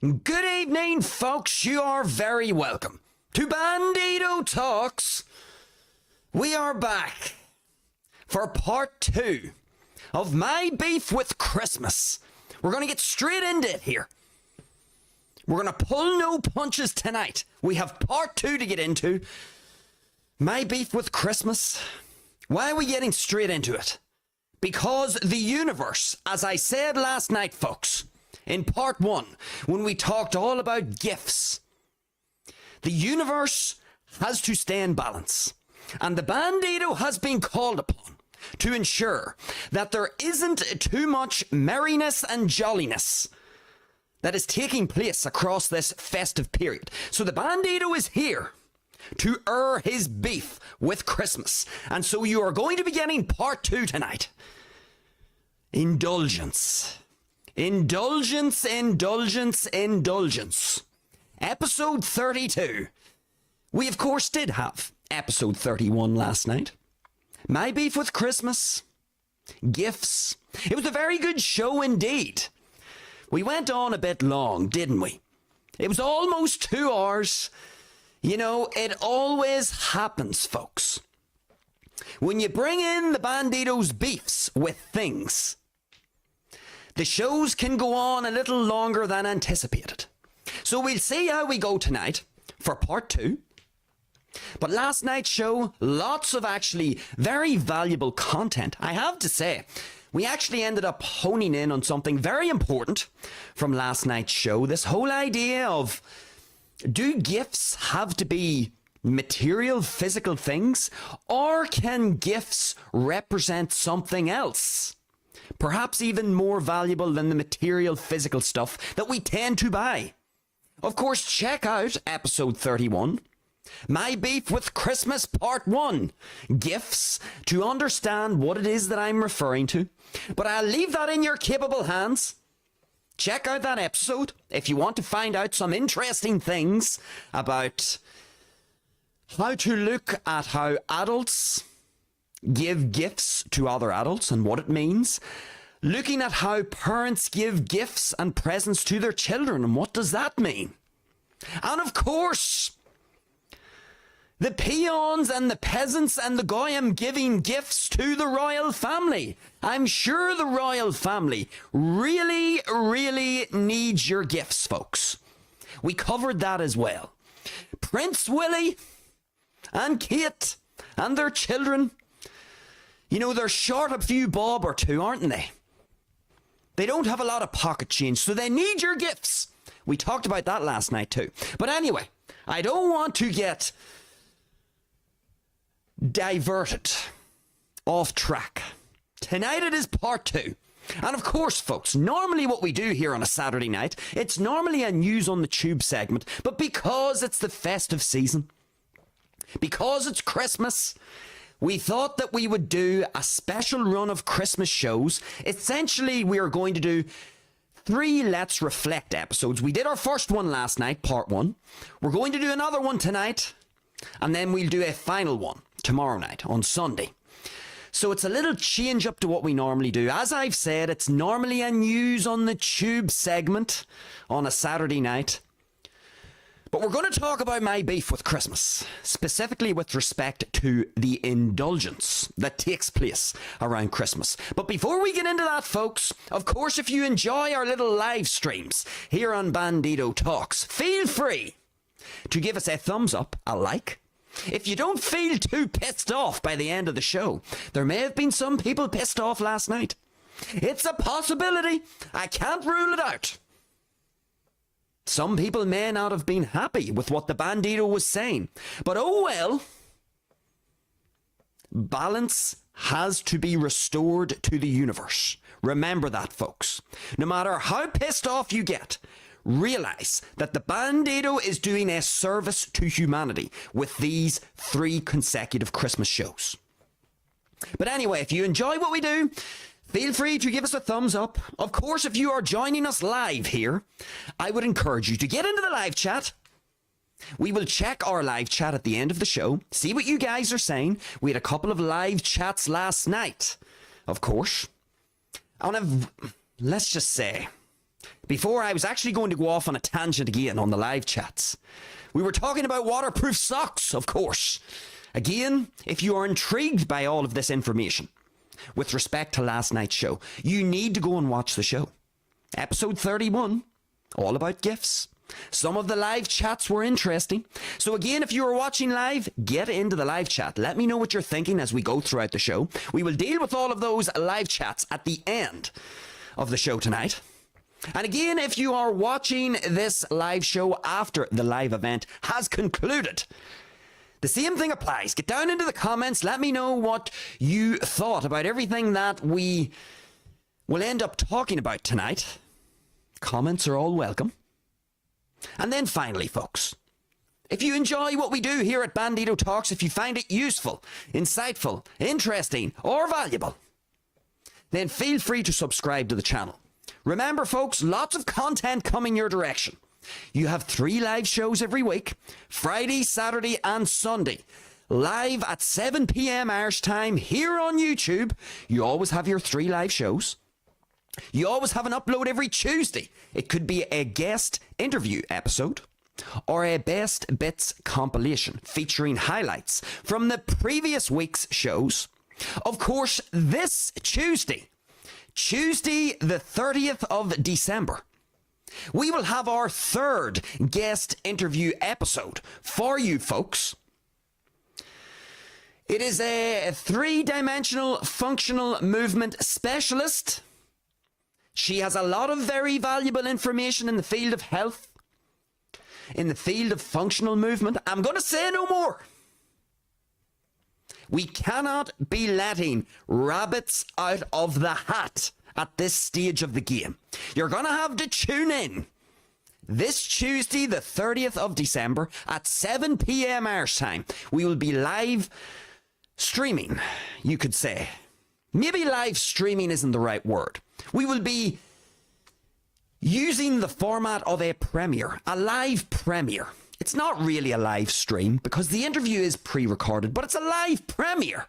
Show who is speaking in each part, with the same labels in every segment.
Speaker 1: Good evening, folks. You are very welcome to Bandido Talks. We are back for part 2 of my beef with Christmas. We're going to get straight into it here. We're going to pull no punches tonight. We have part 2 to get into. My beef with Christmas. Why are we getting straight into it? Because the universe, as I said last night, folks, in part 1, when we talked all about gifts, the universe has to stay in balance. And the Bandido has been called upon to ensure that there isn't too much merriness and jolliness that is taking place across this festive period. So the Bandido is here to air his beef with Christmas. And so you are going to be getting part 2 tonight. Indulgence. Indulgence, indulgence, indulgence. Episode 32. We, of course, did have episode 31 last night. My beef with Christmas. Gifts. It was a very good show indeed. We went on a bit long, didn't we? It was almost 2 hours. You know, it always happens, folks. When you bring in the Bandido's beefs with things, the shows can go on a little longer than anticipated. So we'll see how we go tonight for part 2. But last night's show, lots of actually very valuable content. I have to say, we actually ended up honing in on something very important from last night's show. This whole idea of, do gifts have to be material, physical things? Or can gifts represent something else? Perhaps even more valuable than the material, physical stuff that we tend to buy. Of course, check out episode 31. My beef with Christmas part 1. Gifts, to understand what it is that I'm referring to. But I'll leave that in your capable hands. Check out that episode if you want to find out some interesting things about how to look at how adults give gifts to other adults and what it means. Looking at how parents give gifts and presents to their children and what does that mean. And of course, the peons and the peasants and the goyim giving gifts to the royal family. I'm sure the royal family really, really needs your gifts, folks. We covered that as well. Prince Willie and Kate and their children, you know, they're short a few bob or two, aren't they? They don't have a lot of pocket change, so they need your gifts. We talked about that last night too. But anyway, I don't want to get diverted off track. Tonight it is part 2. And of course, folks, normally what we do here on a Saturday night, it's normally a news on the tube segment, but because it's the festive season, because it's Christmas, we thought that we would do a special run of Christmas shows. Essentially, we are going to do 3 Let's Reflect episodes. We did our first one last night, part 1. We're going to do another one tonight, and then we'll do a final one tomorrow night on Sunday. So it's a little change up to what we normally do. As I've said, it's normally a news on the tube segment on a Saturday night. But we're going to talk about my beef with Christmas, specifically with respect to the indulgence that takes place around Christmas. But before we get into that, folks, of course, if you enjoy our little live streams here on Bandido Talks, feel free to give us a thumbs up, a like. If you don't feel too pissed off by the end of the show, there may have been some people pissed off last night. It's a possibility. I can't rule it out. Some people may not have been happy with what the Bandido was saying. But oh well. Balance has to be restored to the universe. Remember that, folks. No matter how pissed off you get, realize that the Bandido is doing a service to humanity with these 3 consecutive Christmas shows. But anyway, if you enjoy what we do, feel free to give us a thumbs up. Of course, if you are joining us live here, I would encourage you to get into the live chat. We will check our live chat at the end of the show, see what you guys are saying. We had a couple of live chats last night, of course. And let's just say, Before, I was actually going to go off on a tangent again on the live chats. We were talking about waterproof socks, of course. Again, if you are intrigued by all of this information with respect to last night's show, you need to go and watch the show. Episode 31, all about gifts. Some of the live chats were interesting. So again, if you are watching live, get into the live chat. Let me know what you're thinking as we go throughout the show. We will deal with all of those live chats at the end of the show tonight. And again, if you are watching this live show after the live event has concluded, the same thing applies. Get down into the comments. Let me know what you thought about everything that we will end up talking about tonight. Comments are all welcome. And then finally, folks, if you enjoy what we do here at Bandido Talks, if you find it useful, insightful, interesting, or valuable, then feel free to subscribe to the channel. Remember, folks, lots of content coming your direction. You have 3 live shows every week, Friday, Saturday, and Sunday. Live at 7 p.m. Irish time here on YouTube. You always have your 3 live shows. You always have an upload every Tuesday. It could be a guest interview episode or a best bits compilation featuring highlights from the previous week's shows. Of course, this Tuesday the 30th of December, we will have our 3rd guest interview episode for you folks. It is a 3-dimensional functional movement specialist. She has a lot of very valuable information in the field of health, in the field of functional movement. I'm going to say no more. We cannot be letting rabbits out of the hat at this stage of the game. You're going to have to tune in this Tuesday, the 30th of December at 7 p.m. Irish time. We will be live streaming, you could say. Maybe live streaming isn't the right word. We will be using the format of a premiere, a live premiere. It's not really a live stream because the interview is pre-recorded, but it's a live premiere.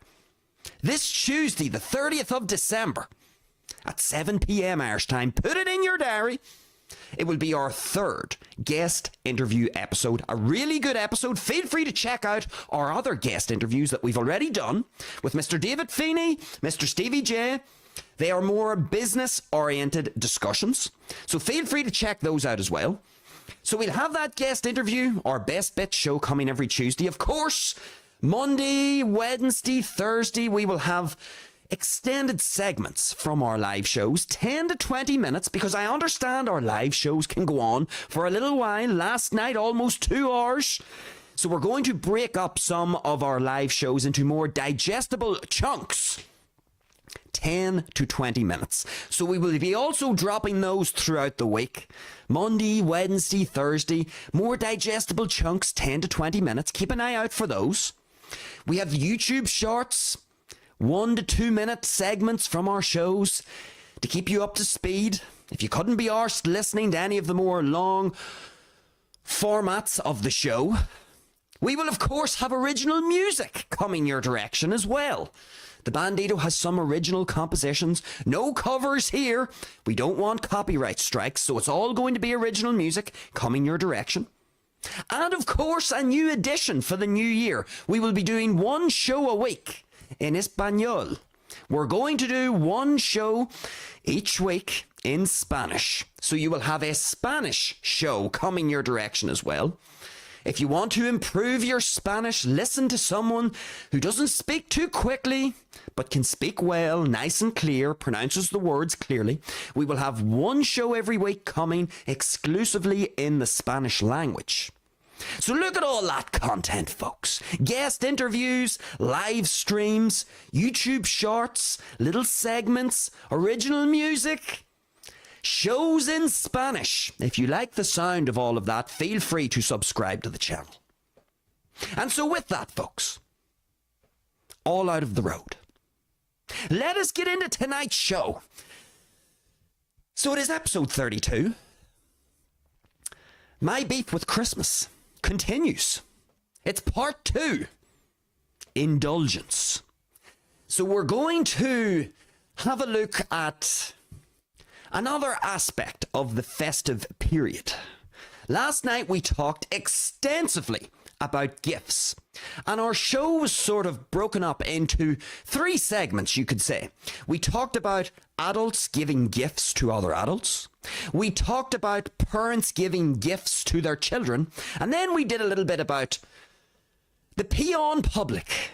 Speaker 1: This Tuesday, the 30th of December, at 7 p.m. Irish time. Put it in your diary. It will be our 3rd guest interview episode. A really good episode. Feel free to check out our other guest interviews that we've already done with Mr. David Feeney, Mr. Stevie J. They are more business-oriented discussions. So feel free to check those out as well. So we'll have that guest interview, our Best Bits show coming every Tuesday. Of course, Monday, Wednesday, Thursday, we will have extended segments from our live shows, 10 to 20 minutes, because I understand our live shows can go on for a little while. Last night, almost 2 hours. So we're going to break up some of our live shows into more digestible chunks. 10 to 20 minutes. So we will be also dropping those throughout the week. Monday, Wednesday, Thursday, more digestible chunks, 10 to 20 minutes. Keep an eye out for those. We have YouTube shorts, 1 to 2 minute segments from our shows to keep you up to speed. If you couldn't be arsed listening to any of the more long formats of the show, we will of course have original music coming your direction as well. The Bandido has some original compositions. No covers here. We don't want copyright strikes, so it's all going to be original music coming your direction. And of course, a new edition for the new year. We will be doing 1 show a week in Espanol. We're going to do 1 show each week in Spanish. So you will have a Spanish show coming your direction as well. If you want to improve your Spanish, listen to someone who doesn't speak too quickly, but can speak well, nice and clear, pronounces the words clearly. We will have 1 show every week coming exclusively in the Spanish language. So look at all that content, folks. Guest interviews, live streams, YouTube shorts, little segments, original music, shows in Spanish. If you like the sound of all of that, feel free to subscribe to the channel. And so with that, folks, all out of the road, let us get into tonight's show. So it is episode 32. My beef with Christmas continues. It's part 2. Indulgence. So we're going to have a look at Another aspect of the festive period. Last night we talked extensively about gifts, and our show was sort of broken up into 3 segments, you could say. We talked about adults giving gifts to other adults. We talked about parents giving gifts to their children, and then we did a little bit about the peon public.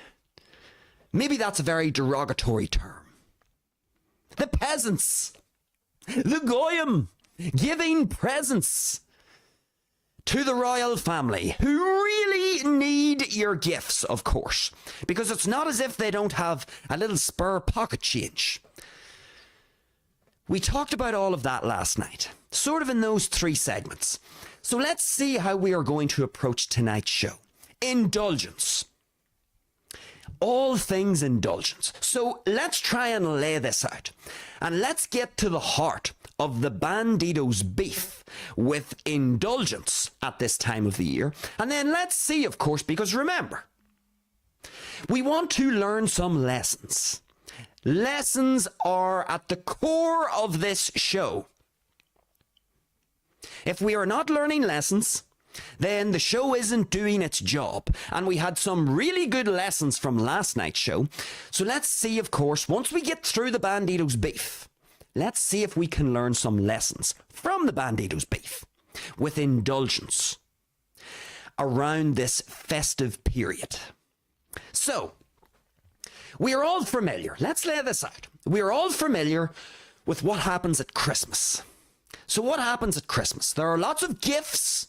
Speaker 1: Maybe that's a very derogatory term. The peasants, the goyim, giving presents to the royal family, who really need your gifts, of course, because it's not as if they don't have a little spare pocket change. We talked about all of that last night, sort of in those 3 segments. So let's see how we are going to approach tonight's show. Indulgence. All things indulgence. So let's try and lay this out. And let's get to the heart of the Bandido's beef with indulgence at this time of the year. And then let's see, of course, because remember, we want to learn some lessons. Lessons are at the core of this show. If we are not learning lessons, then the show isn't doing its job. And we had some really good lessons from last night's show. So let's see, of course, once we get through the Bandido's beef, let's see if we can learn some lessons from the Bandido's beef with indulgence around this festive period. So, we are all familiar. Let's lay this out. We are all familiar with what happens at Christmas. So what happens at Christmas? There are lots of gifts.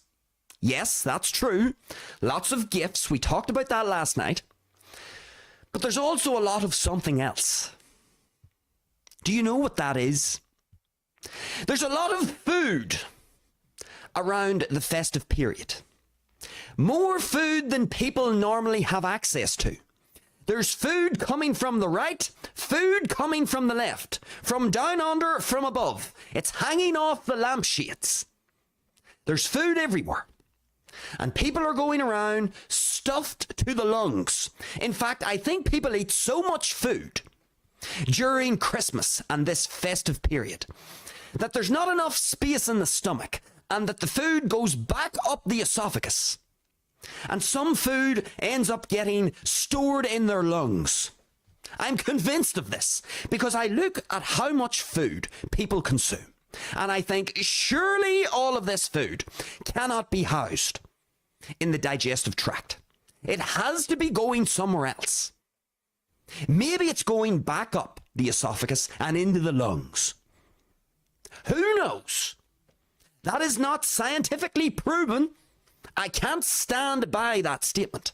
Speaker 1: Yes, that's true. Lots of gifts. We talked about that last night. But there's also a lot of something else. Do you know what that is? There's a lot of food around the festive period. More food than people normally have access to. There's food coming from the right, food coming from the left, from down under, from above. It's hanging off the lampshades. There's food everywhere. And people are going around stuffed to the lungs. In fact, I think people eat so much food during Christmas and this festive period that there's not enough space in the stomach and that the food goes back up the esophagus. And some food ends up getting stored in their lungs. I'm convinced of this because I look at how much food people consume. And I think surely all of this food cannot be housed in the digestive tract. It has to be going somewhere else. Maybe it's going back up the esophagus and into the lungs. Who knows? That is not scientifically proven. I can't stand by that statement.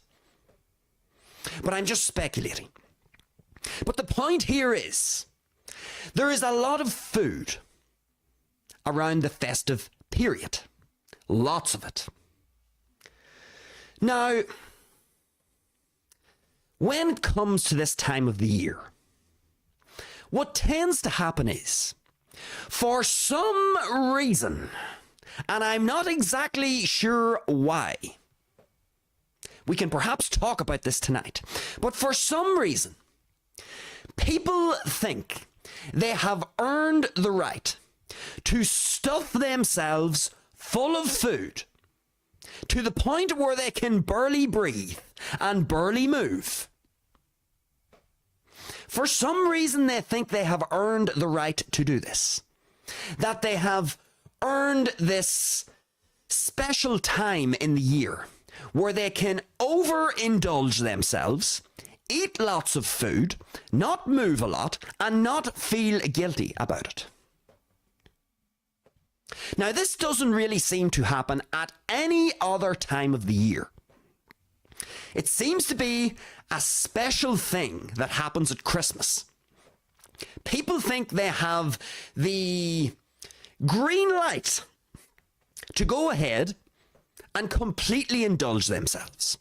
Speaker 1: But I'm just speculating. But the point here is, there is a lot of food around the festive period. Lots of it. Now, when it comes to this time of the year, what tends to happen is, for some reason, and I'm not exactly sure why, we can perhaps talk about this tonight, but for some reason, people think they have earned the right to stuff themselves full of food to the point where they can barely breathe and barely move. For some reason, they think they have earned the right to do this. That they have earned this special time in the year where they can overindulge themselves, eat lots of food, not move a lot, and not feel guilty about it. Now, this doesn't really seem to happen at any other time of the year. It seems to be a special thing that happens at Christmas. People think they have the green light to go ahead and completely indulge themselves.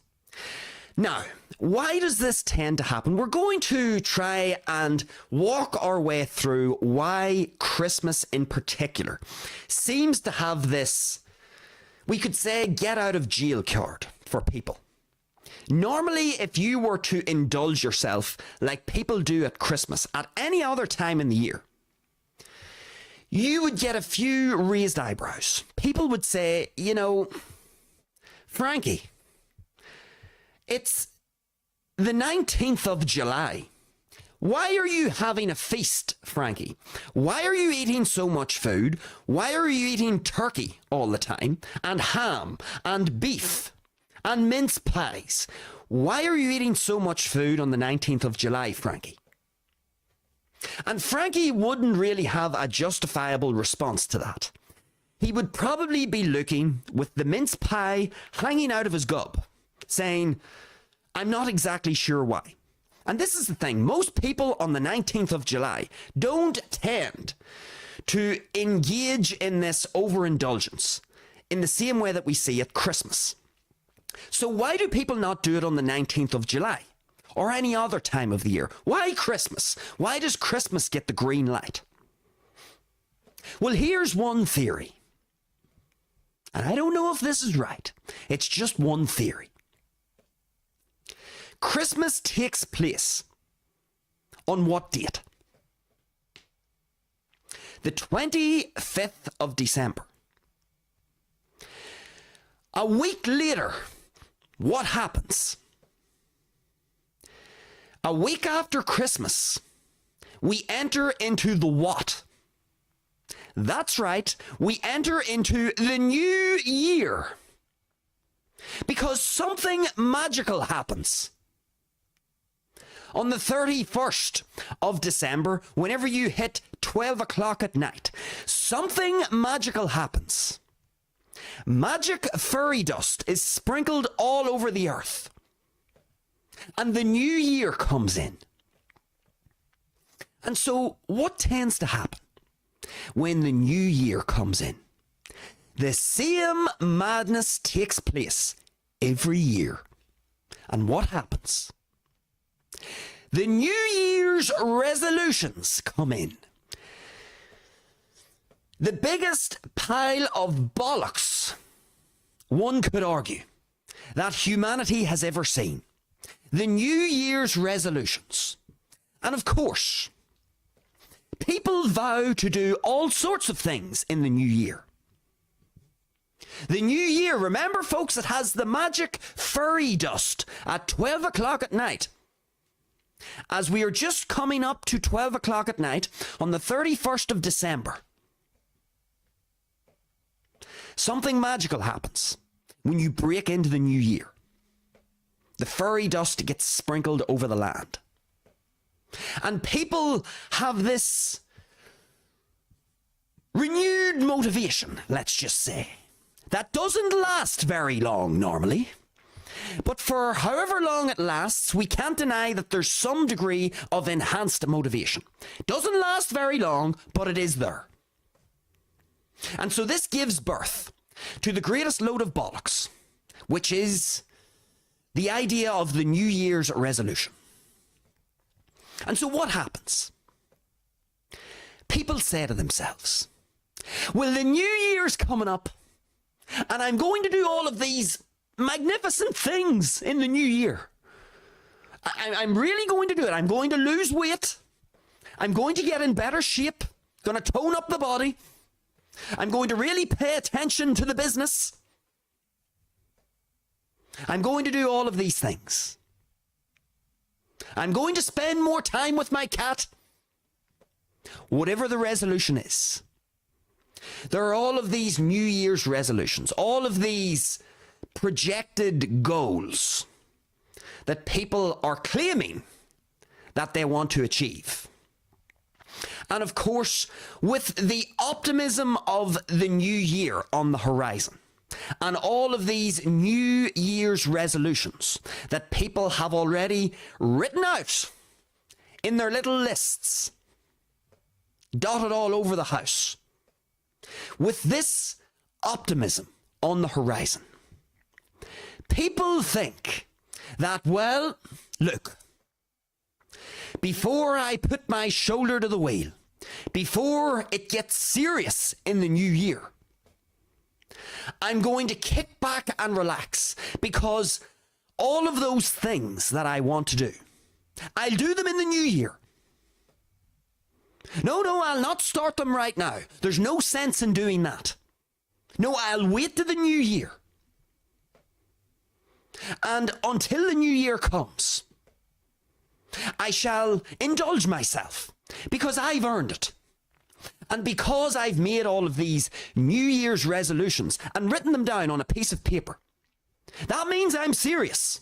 Speaker 1: Now, why does this tend to happen? We're going to try and walk our way through why Christmas in particular seems to have this, we could say, get out of jail card for people. Normally, if you were to indulge yourself like people do at Christmas at any other time in the year, you would get a few raised eyebrows. People would say, Frankie, it's the 19th of July. Why are you having a feast, Frankie? Why are you eating so much food? Why are you eating turkey all the time, and ham, and beef, and mince pies? Why are you eating so much food on the 19th of July, Frankie? And Frankie wouldn't really have a justifiable response to that. He would probably be looking with the mince pie hanging out of his gob, saying, I'm not exactly sure why. And this is the thing, most people on the 19th of July don't tend to engage in this overindulgence in the same way that we see at Christmas. So why do people not do it on the 19th of July or any other time of the year? Why Christmas? Why does Christmas get the green light? Well, here's one theory. And I don't know if this is right. It's just one theory. Christmas takes place on what date? The 25th of December. A week later, what happens? A week after Christmas, we enter into the what? That's right, we enter into the new year. Because something magical happens. On the 31st of December, whenever you hit 12 o'clock at night, something magical happens. Magic fairy dust is sprinkled all over the earth. And the new year comes in. And so what tends to happen when the new year comes in? The same madness takes place every year. And what happens? The New Year's resolutions come in. The biggest pile of bollocks, one could argue, that humanity has ever seen. The New Year's resolutions. And of course, people vow to do all sorts of things in the new year. The new year, remember folks, it has the magic fairy dust at 12 o'clock at night. As we are just coming up to 12 o'clock at night on the 31st of December, something magical happens when you break into the new year. The fairy dust gets sprinkled over the land. And people have this renewed motivation, let's just say, that doesn't last very long normally. But for however long it lasts, we can't deny that there's some degree of enhanced motivation. Doesn't last very long, but it is there. And so this gives birth to the greatest load of bollocks, which is the idea of the New Year's resolution. And so what happens? People say to themselves, well, the New Year's coming up, and I'm going to do all of these magnificent things in the new year. I'm really going to do it. I'm going to lose weight. I'm going to get in better shape. Going to tone up the body. I'm going to really pay attention to the business. I'm going to do all of these things. I'm going to spend more time with my cat. Whatever the resolution is. There are all of these New Year's resolutions, all of these projected goals that people are claiming that they want to achieve. And of course, with the optimism of the new year on the horizon, and all of these New Year's resolutions that people have already written out in their little lists, dotted all over the house, with this optimism on the horizon, people think that, well, look, before I put my shoulder to the wheel, before it gets serious in the new year, I'm going to kick back and relax, because all of those things that I want to do, I'll do them in the new year. No, I'll not start them right now. There's no sense in doing that. No, I'll wait to the new year. And until the new year comes, I shall indulge myself because I've earned it. And because I've made all of these New Year's resolutions and written them down on a piece of paper, that means I'm serious.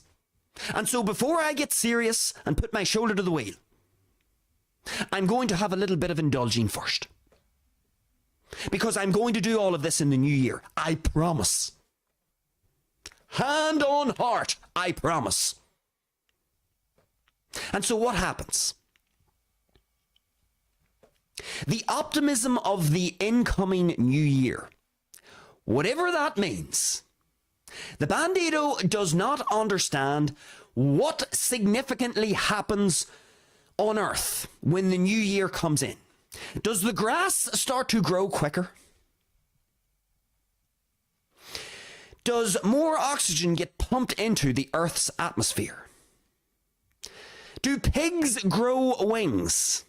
Speaker 1: And so before I get serious and put my shoulder to the wheel, I'm going to have a little bit of indulging first. Because I'm going to do all of this in the new year. I promise. Hand on heart, I promise. And so what happens? The optimism of the incoming new year, whatever that means, the Bandido does not understand what significantly happens on Earth when the new year comes in. Does the grass start to grow quicker? Does more oxygen get pumped into the Earth's atmosphere? Do pigs grow wings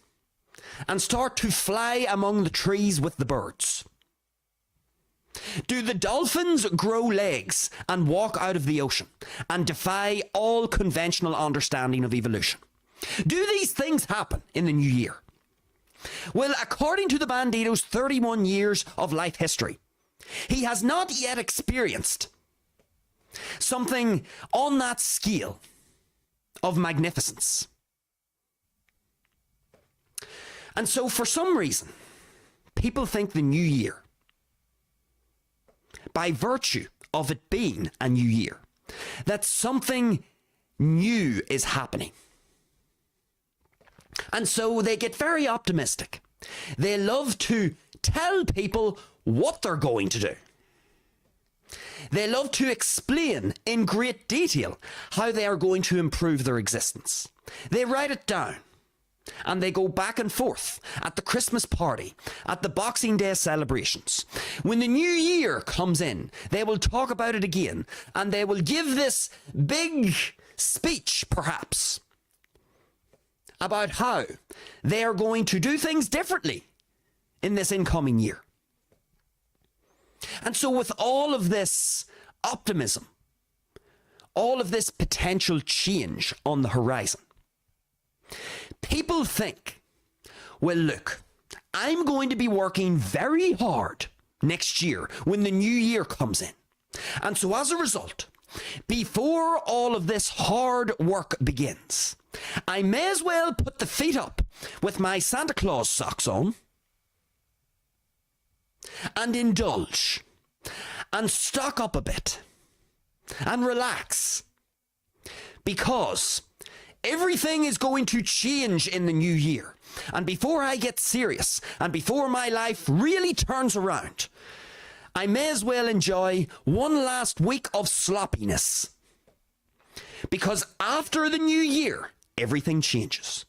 Speaker 1: and start to fly among the trees with the birds? Do the dolphins grow legs and walk out of the ocean and defy all conventional understanding of evolution? Do these things happen in the new year? Well, according to the Bandido's 31 years of life history, he has not yet experienced something on that scale of magnificence. And so for some reason, people think the new year, by virtue of it being a new year, that something new is happening. And so they get very optimistic. They love to tell people what they're going to do. They love to explain in great detail how they are going to improve their existence. They write it down. And they go back and forth at the Christmas party, at the Boxing Day celebrations. When the new year comes in, they will talk about it again, and they will give this big speech, perhaps, about how they are going to do things differently in this incoming year. And so with all of this optimism, all of this potential change on the horizon, people think, well, look, I'm going to be working very hard next year when the new year comes in. And so as a result, before all of this hard work begins, I may as well put the feet up with my Santa Claus socks on and indulge and stock up a bit and relax, because everything is going to change in the new year. And before I get serious and before my life really turns around, I may as well enjoy one last week of sloppiness. Because after the new year, everything changes.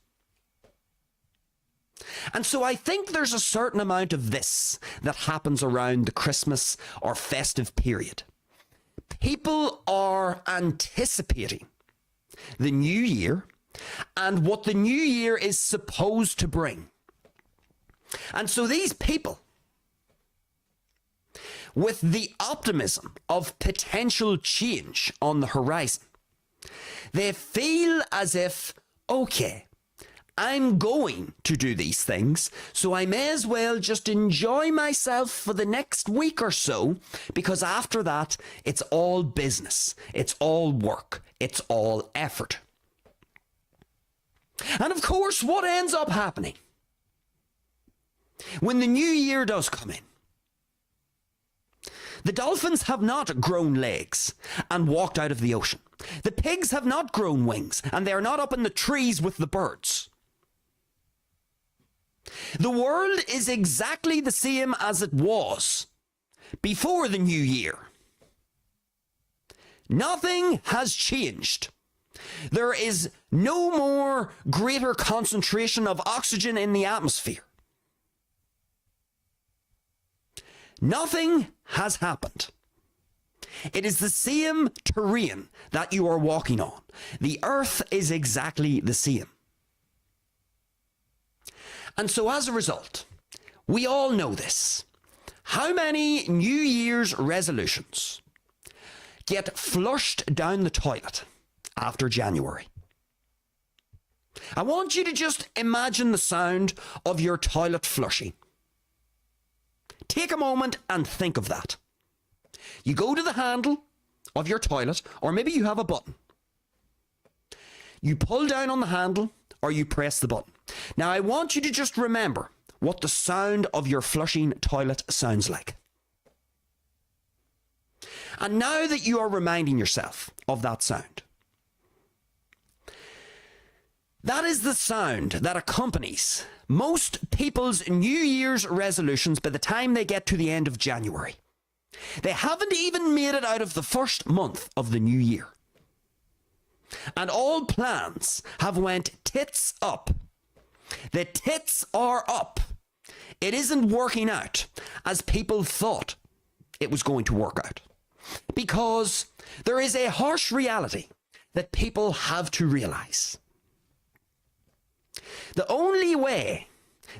Speaker 1: And so I think there's a certain amount of this that happens around the Christmas or festive period. People are anticipating the new year and what the new year is supposed to bring. And so these people, with the optimism of potential change on the horizon, they feel as if, okay, I'm going to do these things, so I may as well just enjoy myself for the next week or so, because after that, it's all business, it's all work, it's all effort. And of course, what ends up happening when the new year does come in? The dolphins have not grown legs and walked out of the ocean. The pigs have not grown wings, and they are not up in the trees with the birds. The world is exactly the same as it was before the new year. Nothing has changed. There is no more greater concentration of oxygen in the atmosphere. Nothing has happened. It is the same terrain that you are walking on. The earth is exactly the same. And so as a result, we all know this. How many New Year's resolutions get flushed down the toilet after January? I want you to just imagine the sound of your toilet flushing. Take a moment and think of that. You go to the handle of your toilet, or maybe you have a button. You pull down on the handle or you press the button. Now I want you to just remember what the sound of your flushing toilet sounds like. And now that you are reminding yourself of that sound, that is the sound that accompanies most people's New Year's resolutions by the time they get to the end of January. They haven't even made it out of the first month of the new year. And all plans have went tits up. The tits are up. It isn't working out as people thought it was going to work out. Because there is a harsh reality that people have to realize. The only way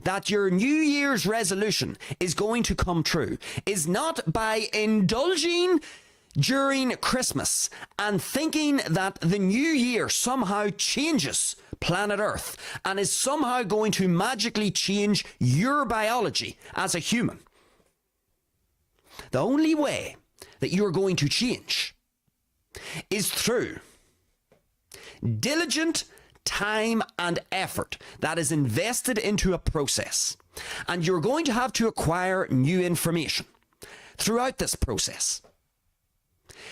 Speaker 1: that your New Year's resolution is going to come true is not by indulging during Christmas and thinking that the new year somehow changes planet Earth and is somehow going to magically change your biology as a human. The only way that you're going to change is through diligent time and effort that is invested into a process. And you're going to have to acquire new information throughout this process.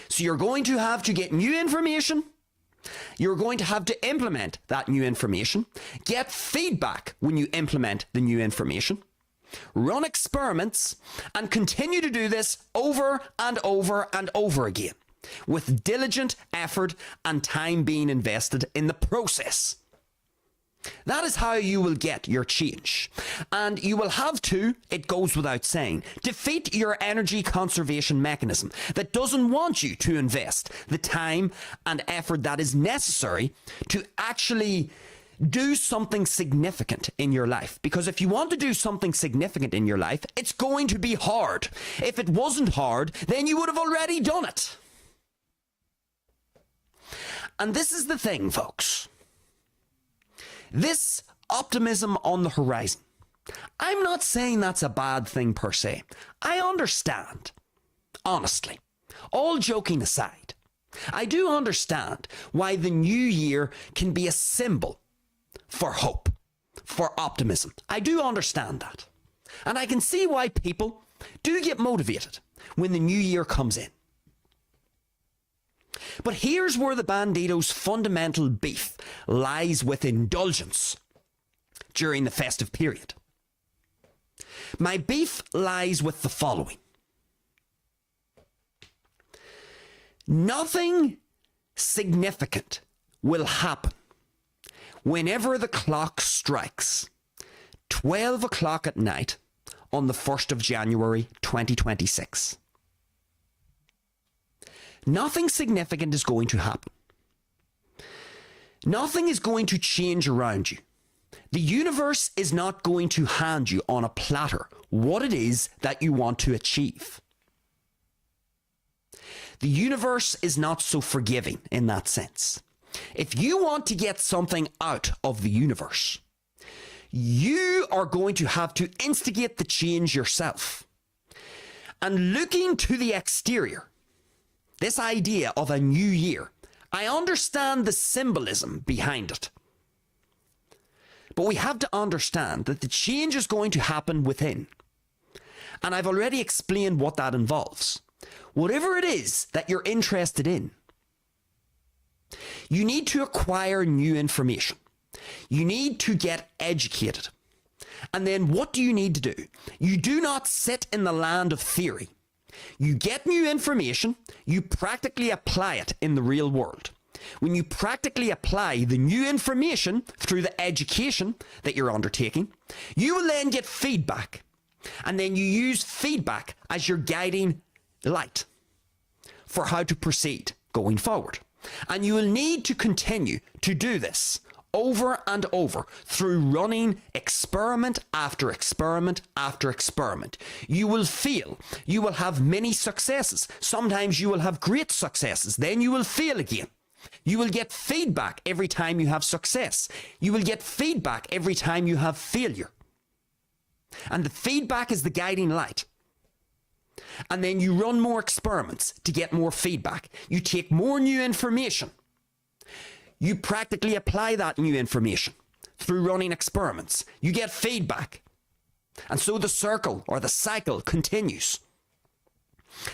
Speaker 1: So you're going to have to get new information. You're going to have to implement that new information, get feedback when you implement the new information, run experiments, and continue to do this over and over and over again, with diligent effort and time being invested in the process. That is how you will get your change. And you will have to, it goes without saying, defeat your energy conservation mechanism that doesn't want you to invest the time and effort that is necessary to actually do something significant in your life. Because if you want to do something significant in your life, it's going to be hard. If it wasn't hard, then you would have already done it. And this is the thing, folks. This optimism on the horizon, I'm not saying that's a bad thing per se. I understand, honestly, all joking aside, I do understand why the new year can be a symbol for hope, for optimism. I do understand that. And I can see why people do get motivated when the new year comes in. But here's where the Bandido's fundamental beef lies with indulgence during the festive period. My beef lies with the following. Nothing significant will happen whenever the clock strikes 12 o'clock at night on the 1st of January 2026. Nothing significant is going to happen. Nothing is going to change around you. The universe is not going to hand you on a platter what it is that you want to achieve. The universe is not so forgiving in that sense. If you want to get something out of the universe, you are going to have to instigate the change yourself. And looking to the exterior, this idea of a new year, I understand the symbolism behind it. But we have to understand that the change is going to happen within. And I've already explained what that involves. Whatever it is that you're interested in, you need to acquire new information. You need to get educated. And then what do you need to do? You do not sit in the land of theory. You get new information, you practically apply it in the real world. When you practically apply the new information through the education that you're undertaking, you will then get feedback. And then you use feedback as your guiding light for how to proceed going forward. And you will need to continue to do this over and over through running experiment after experiment after experiment. You will feel, you will have many successes. Sometimes you will have great successes. Then you will fail again. You will get feedback every time you have success. You will get feedback every time you have failure. And the feedback is the guiding light. And then you run more experiments to get more feedback. You take more new information. You practically apply that new information through running experiments. You get feedback. And so the circle or the cycle continues.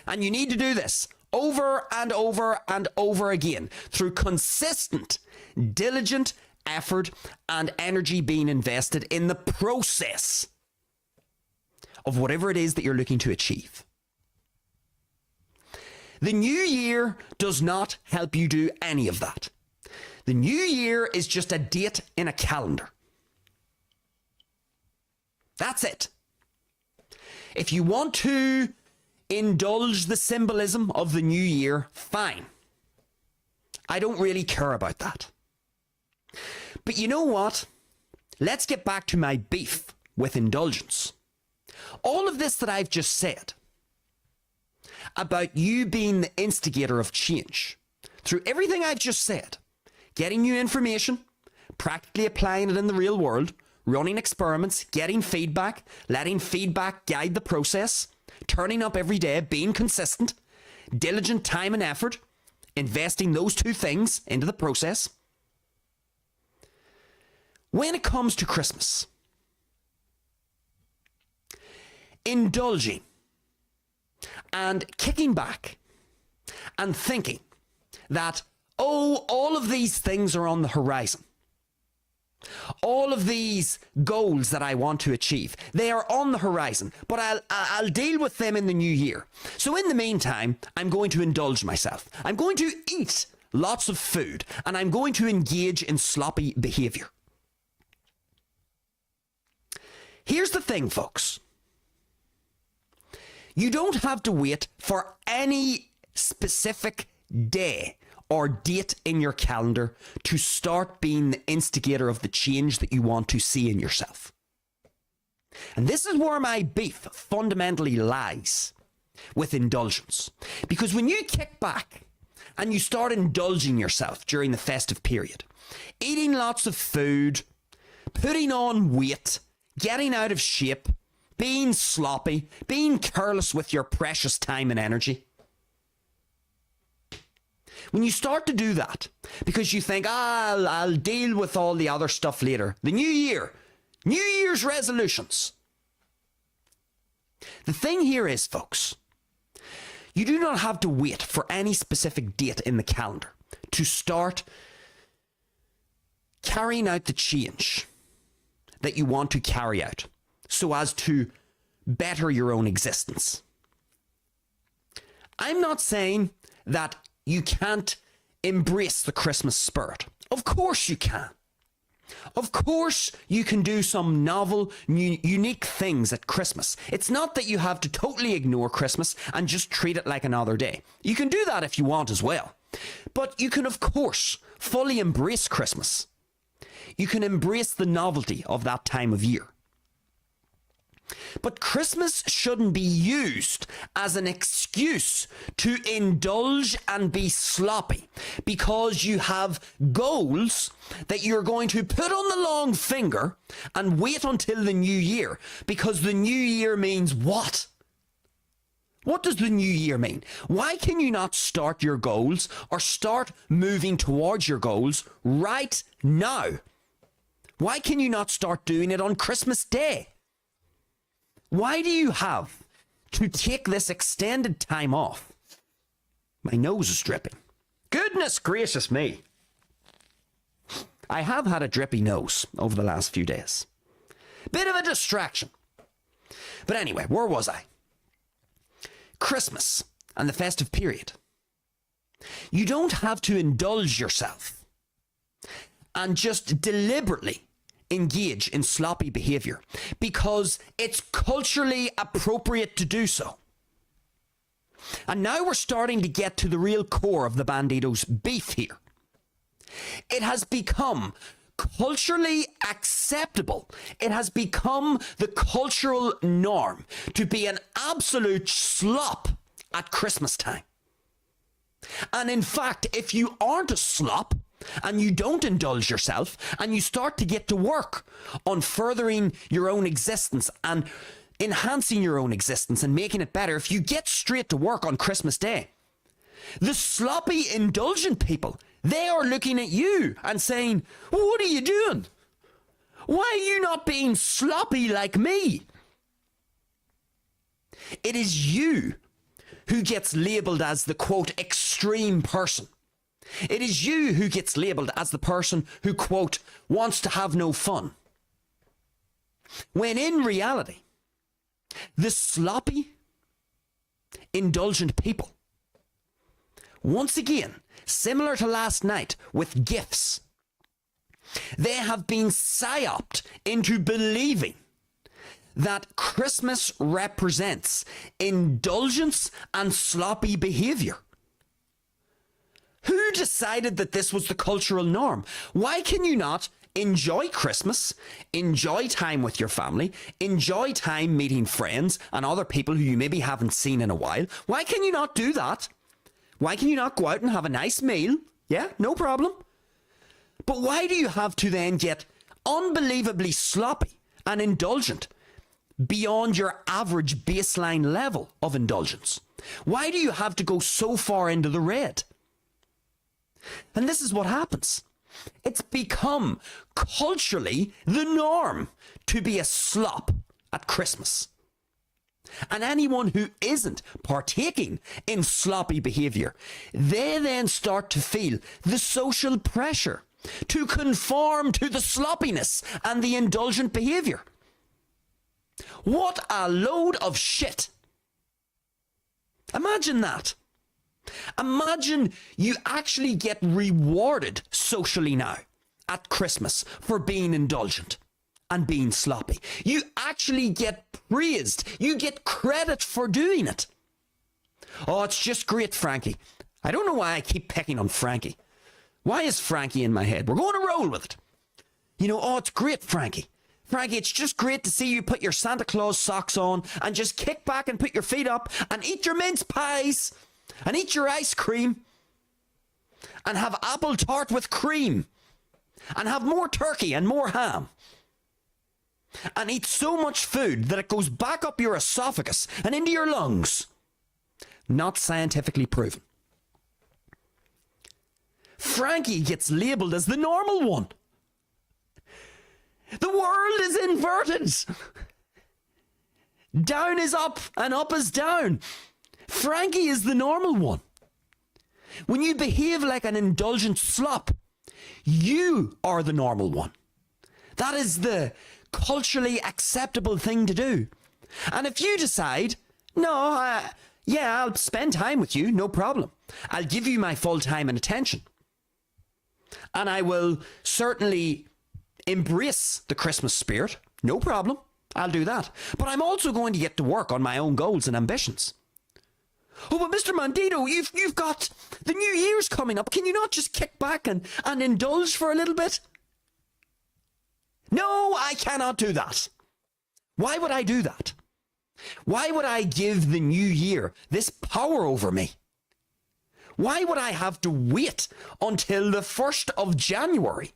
Speaker 1: And you need to do this over and over and over again through consistent, diligent effort and energy being invested in the process of whatever it is that you're looking to achieve. The new year does not help you do any of that. The new year is just a date in a calendar. That's it. If you want to indulge the symbolism of the new year, fine. I don't really care about that. But you know what? Let's get back to my beef with indulgence. All of this that I've just said about you being the instigator of change, through everything I've just said, getting new information, practically applying it in the real world, running experiments, getting feedback, letting feedback guide the process, turning up every day, being consistent, diligent time and effort, investing those two things into the process. When it comes to Christmas, indulging and kicking back and thinking that, oh, all of these things are on the horizon. All of these goals that I want to achieve, they are on the horizon, but I'll deal with them in the new year. So in the meantime, I'm going to indulge myself. I'm going to eat lots of food, and I'm going to engage in sloppy behavior. Here's the thing, folks. You don't have to wait for any specific day or date in your calendar to start being the instigator of the change that you want to see in yourself. And this is where my beef fundamentally lies with indulgence. Because when you kick back and you start indulging yourself during the festive period, eating lots of food, putting on weight, getting out of shape, being sloppy, being careless with your precious time and energy, when you start to do that, because you think, I'll deal with all the other stuff later. The new year, New Year's resolutions. The thing here is, folks, you do not have to wait for any specific date in the calendar to start carrying out the change that you want to carry out so as to better your own existence. I'm not saying that you can't embrace the Christmas spirit. Of course you can. Of course you can do some novel, unique things at Christmas. It's not that you have to totally ignore Christmas and just treat it like another day. You can do that if you want as well. But you can, of course, fully embrace Christmas. You can embrace the novelty of that time of year. But Christmas shouldn't be used as an excuse to indulge and be sloppy because you have goals that you're going to put on the long finger and wait until the new year, because the new year means what? What does the new year mean? Why can you not start your goals or start moving towards your goals right now? Why can you not start doing it on Christmas Day? Why do you have to take this extended time off? My nose is dripping. Goodness gracious me. I have had a drippy nose over the last few days. Bit of a distraction. But anyway, where was I? Christmas and the festive period. You don't have to indulge yourself and just deliberately engage in sloppy behavior because it's culturally appropriate to do so. And now we're starting to get to the real core of the Bandido's beef here. It has become culturally acceptable. It has become the cultural norm to be an absolute slop at Christmas time. And in fact, if you aren't a slop and you don't indulge yourself and you start to get to work on furthering your own existence and enhancing your own existence and making it better, if you get straight to work on Christmas Day, the sloppy, indulgent people, they are looking at you and saying, what are you doing? Why are you not being sloppy like me? It is you who gets labelled as the, quote, extreme person. It is you who gets labelled as the person who, quote, wants to have no fun. When in reality, the sloppy, indulgent people, once again, similar to last night with gifts, they have been psyoped into believing that Christmas represents indulgence and sloppy behaviour. Who decided that this was the cultural norm? Why can you not enjoy Christmas, enjoy time with your family, enjoy time meeting friends and other people who you maybe haven't seen in a while? Why can you not do that? Why can you not go out and have a nice meal? Yeah, no problem. But why do you have to then get unbelievably sloppy and indulgent beyond your average baseline level of indulgence? Why do you have to go so far into the red? And this is what happens. It's become culturally the norm to be a slop at Christmas. And anyone who isn't partaking in sloppy behaviour, they then start to feel the social pressure to conform to the sloppiness and the indulgent behaviour. What a load of shit. Imagine that. Imagine you actually get rewarded socially now at Christmas for being indulgent and being sloppy. You actually get praised. You get credit for doing it. Oh, it's just great, Frankie. I don't know why I keep picking on Frankie. Why is Frankie in my head? We're going to roll with it. You know, oh, it's great, Frankie. Frankie, it's just great to see you put your Santa Claus socks on and just kick back and put your feet up and eat your mince pies and eat your ice cream and have apple tart with cream and have more turkey and more ham and eat so much food that it goes back up your esophagus and into your lungs. Not scientifically proven. Frankie gets labelled as the normal one. The world is inverted. Down is up and up is down. Frankie is the normal one. When you behave like an indulgent slop, you are the normal one. That is the culturally acceptable thing to do. And if you decide, no, yeah, I'll spend time with you, no problem. I'll give you my full time and attention. And I will certainly embrace the Christmas spirit, no problem. I'll do that. But I'm also going to get to work on my own goals and ambitions. Oh, but Mr. Bandido, you've got the New Year's coming up. Can you not just kick back and indulge for a little bit? No, I cannot do that. Why would I do that? Why would I give the new year this power over me? Why would I have to wait until the 1st of January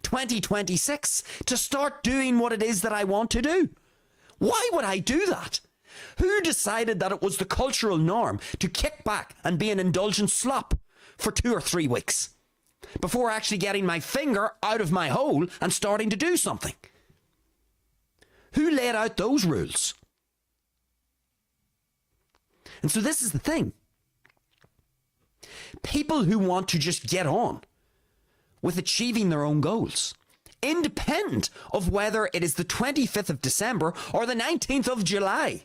Speaker 1: 2026 to start doing what it is that I want to do? Why would I do that? Who decided that it was the cultural norm to kick back and be an indulgent slop for 2 or 3 weeks before actually getting my finger out of my hole and starting to do something? Who laid out those rules? And so this is the thing. People who want to just get on with achieving their own goals, independent of whether it is the 25th of December or the 19th of July,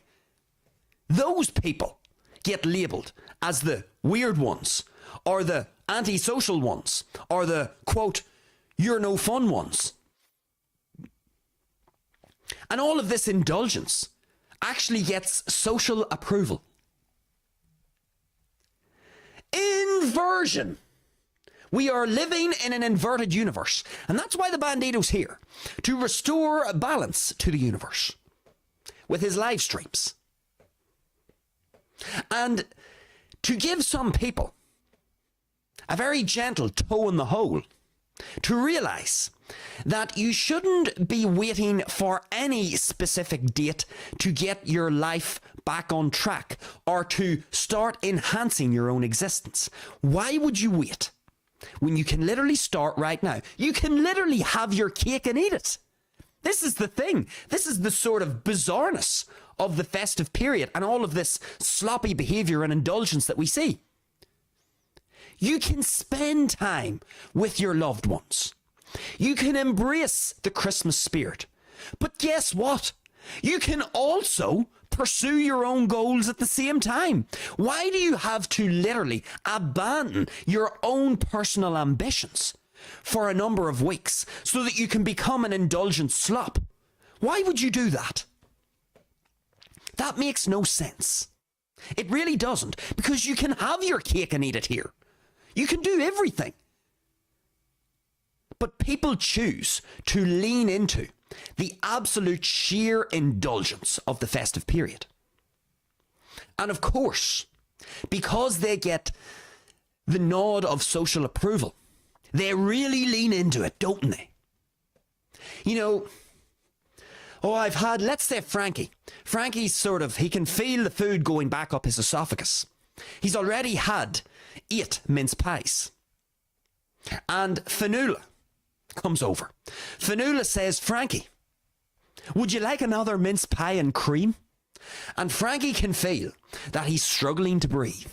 Speaker 1: those people get labelled as the weird ones, or the antisocial ones, or the, quote, you're no fun ones. And all of this indulgence actually gets social approval. Inversion. We are living in an inverted universe, and that's why the Bandido's here, to restore a balance to the universe with his live streams. And to give some people a very gentle toe in the hole to realize that you shouldn't be waiting for any specific date to get your life back on track or to start enhancing your own existence. Why would you wait when you can literally start right now? You can literally have your cake and eat it. This is the thing. This is the sort of bizarreness of the festive period and all of this sloppy behavior and indulgence that we see. You can spend time with your loved ones. You can embrace the Christmas spirit. But guess what? You can also pursue your own goals at the same time. Why do you have to literally abandon your own personal ambitions for a number of weeks so that you can become an indulgent slop? Why would you do that? That makes no sense. It really doesn't, because you can have your cake and eat it here. You can do everything. But people choose to lean into the absolute sheer indulgence of the festive period. And of course, because they get the nod of social approval, they really lean into it, don't they? You know, I've had, let's say Frankie. Frankie's he can feel the food going back up his esophagus. He's already had 8 mince pies. And Fanula comes over. Fanula says, Frankie, would you like another mince pie and cream? And Frankie can feel that he's struggling to breathe.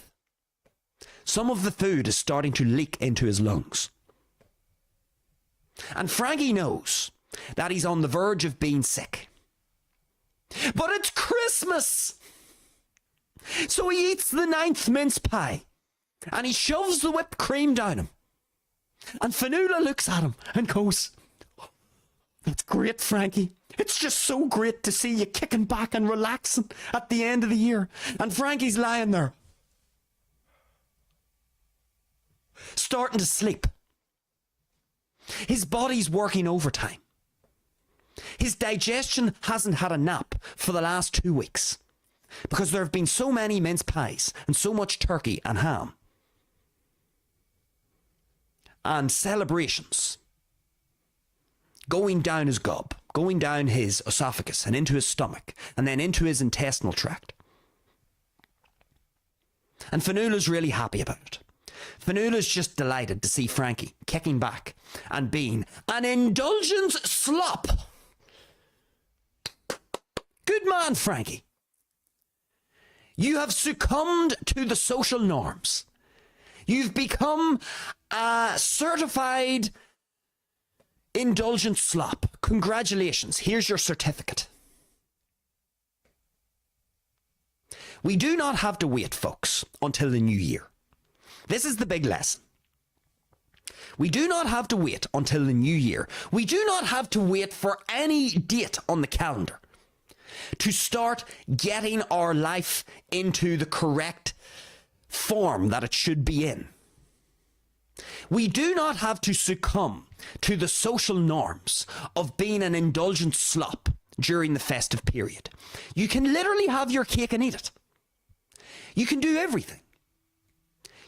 Speaker 1: Some of the food is starting to leak into his lungs. And Frankie knows that he's on the verge of being sick. But it's Christmas! So he eats the 9th mince pie and he shoves the whipped cream down him. And Fanula looks at him and goes, "That's great, Frankie. It's just so great to see you kicking back and relaxing at the end of the year." And Frankie's lying there, starting to sleep. His body's working overtime. His digestion hasn't had a nap for the last 2 weeks because there have been so many mince pies and so much turkey and ham and celebrations going down his gob, going down his esophagus and into his stomach and then into his intestinal tract. And Fanula's really happy about it. Fanula's just delighted to see Frankie kicking back and being an indulgent slop. Good man, Frankie. You have succumbed to the social norms. You've become a certified indulgent slop. Congratulations. Here's your certificate. We do not have to wait, folks, until the new year. This is the big lesson. We do not have to wait until the new year. We do not have to wait for any date on the calendar to start getting our life into the correct form that it should be in. We do not have to succumb to the social norms of being an indulgent slop during the festive period. You can literally have your cake and eat it. You can do everything.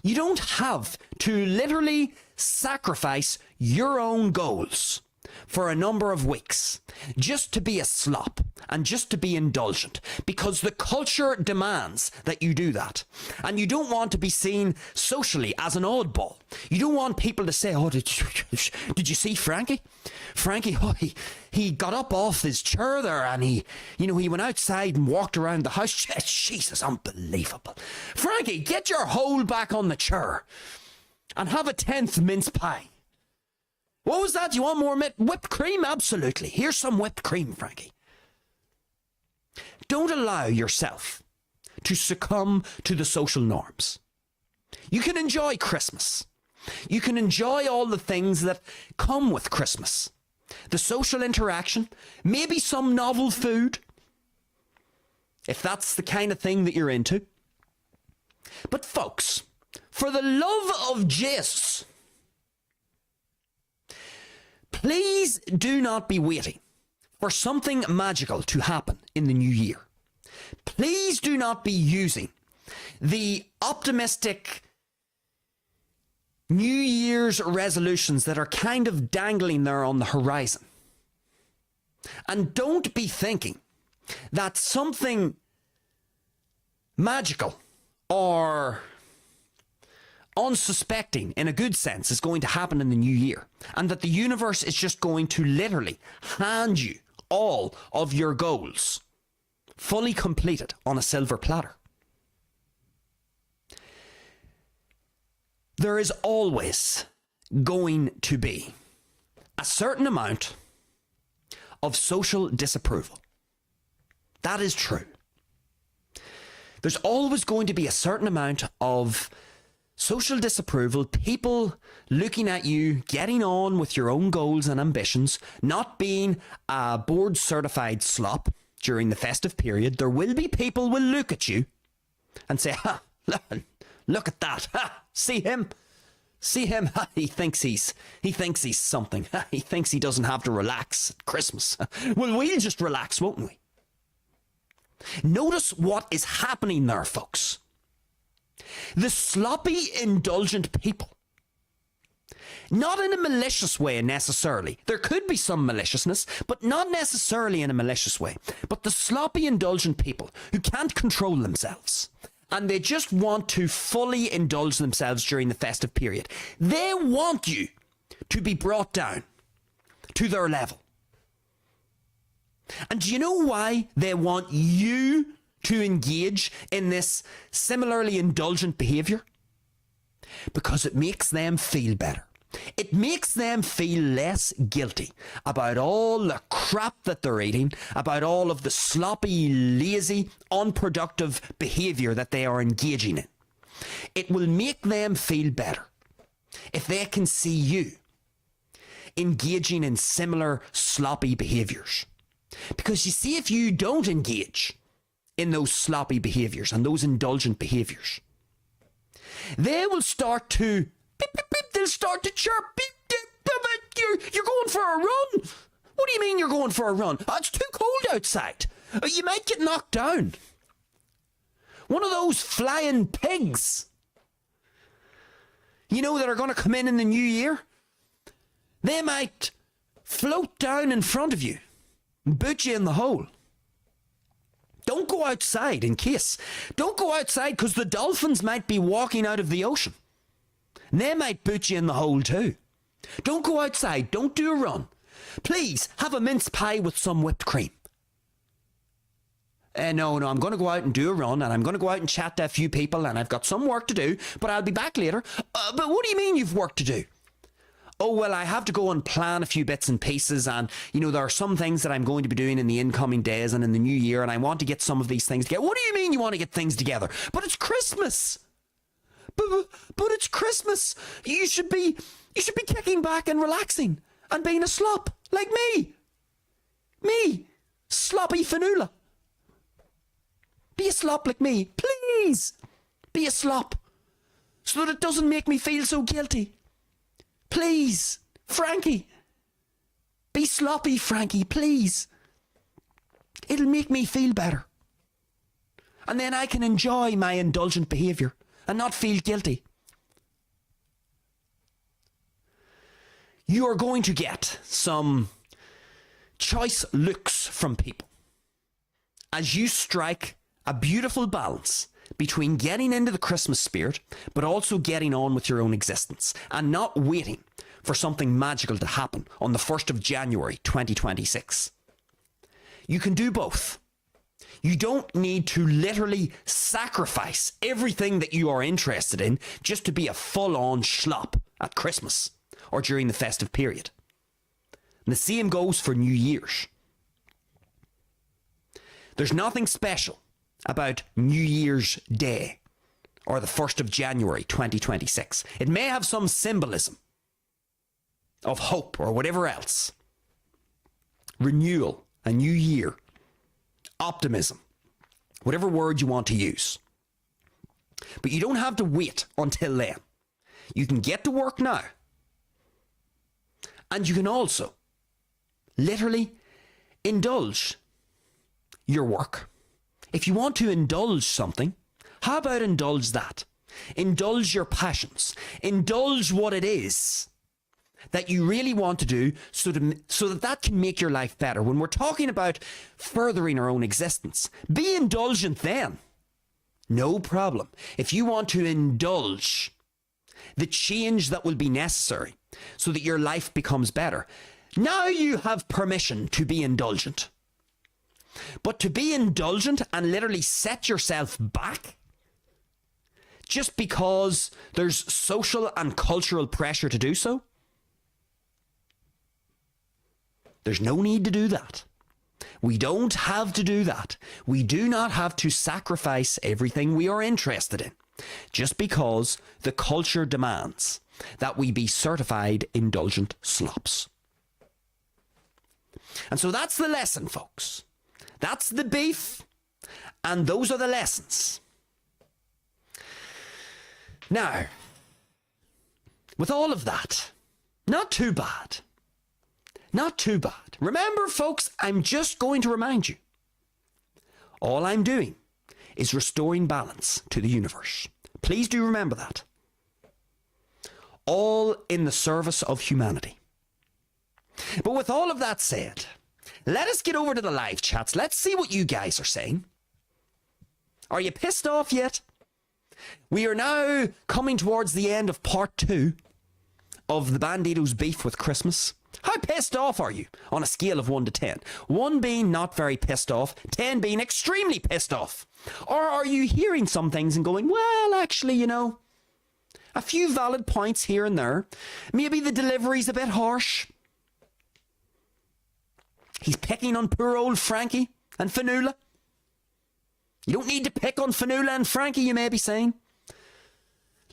Speaker 1: You don't have to literally sacrifice your own goals for a number of weeks just to be a slop and just to be indulgent, because the culture demands that you do that. And you don't want to be seen socially as an oddball. You don't want people to say, "Oh, did you see Frankie? Frankie, he got up off his chair there and he went outside and walked around the house. Jesus, unbelievable. Frankie, get your hold back on the chair and have a 10th mince pie." What was that? You want more whipped cream? Absolutely. Here's some whipped cream, Frankie. Don't allow yourself to succumb to the social norms. You can enjoy Christmas. You can enjoy all the things that come with Christmas. The social interaction, maybe some novel food, if that's the kind of thing that you're into. But folks, for the love of Jesus, Please do not be waiting for something magical to happen in the new year. Please do not be using the optimistic New Year's resolutions that are kind of dangling there on the horizon. And don't be thinking that something magical or unsuspecting in a good sense is going to happen in the new year, and that the universe is just going to literally hand you all of your goals fully completed on a silver platter. There is always going to be a certain amount of social disapproval. That is true. There's always going to be a certain amount of social disapproval, people looking at you, getting on with your own goals and ambitions, not being a board certified slop during the festive period. There will be people will look at you and say, ha, look at that. Ha, see him? See him? Ha, he thinks he's something. Ha, he thinks he doesn't have to relax at Christmas. Well, we'll just relax, won't we? Notice what is happening there, folks. The sloppy, indulgent people, not in a malicious way necessarily. There could be some maliciousness, but not necessarily in a malicious way. But the sloppy, indulgent people who can't control themselves and they just want to fully indulge themselves during the festive period, they want you to be brought down to their level. And do you know why they want you to engage in this similarly indulgent behaviour? Because it makes them feel better. It makes them feel less guilty about all the crap that they're eating, about all of the sloppy, lazy, unproductive behaviour that they are engaging in. It will make them feel better if they can see you engaging in similar sloppy behaviours. Because you see, if you don't engage in those sloppy behaviours and those indulgent behaviours, they will start to beep, beep, beep, they'll start to chirp, beep, beep, beep, you're going for a run. What do you mean you're going for a run? Oh, it's too cold outside. You might get knocked down. One of those flying pigs, you know, that are going to come in the new year, they might float down in front of you and boot you in the hole. Don't go outside in case. Don't go outside because the dolphins might be walking out of the ocean. And they might boot you in the hole too. Don't go outside. Don't do a run. Please have a mince pie with some whipped cream. No, I'm going to go out and do a run, and I'm going to go out and chat to a few people, and I've got some work to do, but I'll be back later. But what do you mean you've work to do? Oh, well, I have to go and plan a few bits and pieces, and, you know, there are some things that I'm going to be doing in the incoming days and in the new year, and I want to get some of these things together. What do you mean you want to get things together? But it's Christmas. But it's Christmas. You should be kicking back and relaxing and being a slop like me. Me, sloppy fanula. Be a slop like me, please. Be a slop so that it doesn't make me feel so guilty. Please, Frankie. Be sloppy, Frankie, please. It'll make me feel better. And then I can enjoy my indulgent behaviour and not feel guilty. You are going to get some choice looks from people as you strike a beautiful balance between getting into the Christmas spirit, but also getting on with your own existence and not waiting for something magical to happen on the 1st of January 2026. You can do both. You don't need to literally sacrifice everything that you are interested in just to be a full-on schlop at Christmas or during the festive period. And the same goes for New Year's. There's nothing special about New Year's Day or the 1st of January 2026. It may have some symbolism of hope or whatever else. Renewal, a new year, optimism, whatever word you want to use. But you don't have to wait until then. You can get to work now And you can also literally indulge your work. If you want to indulge something, how about indulge that? Indulge your passions. Indulge what it is that you really want to do so that can make your life better. When we're talking about furthering our own existence, be indulgent then. No problem. If you want to indulge the change that will be necessary so that your life becomes better, now you have permission to be indulgent. But to be indulgent and literally set yourself back just because there's social and cultural pressure to do so, there's no need to do that. We don't have to do that. We do not have to sacrifice everything we are interested in just because the culture demands that we be certified indulgent slops. And so that's the lesson, folks. That's the beef, and those are the lessons. Now, with all of that, not too bad. Not too bad. Remember, folks, I'm just going to remind you, all I'm doing is restoring balance to the universe. Please do remember that. All in the service of humanity. But with all of that said, let us get over to the live chats. Let's see what you guys are saying. Are you pissed off yet? We are now coming towards the end of part 2 of the Bandido's beef with Christmas. How pissed off are you on a scale of 1 to 10? 1 being not very pissed off, 10 being extremely pissed off. Or are you hearing some things and going, well, actually, you know, a few valid points here and there. Maybe the delivery's a bit harsh. He's picking on poor old Frankie and Fanula. You don't need to pick on Fanula and Frankie, you may be saying.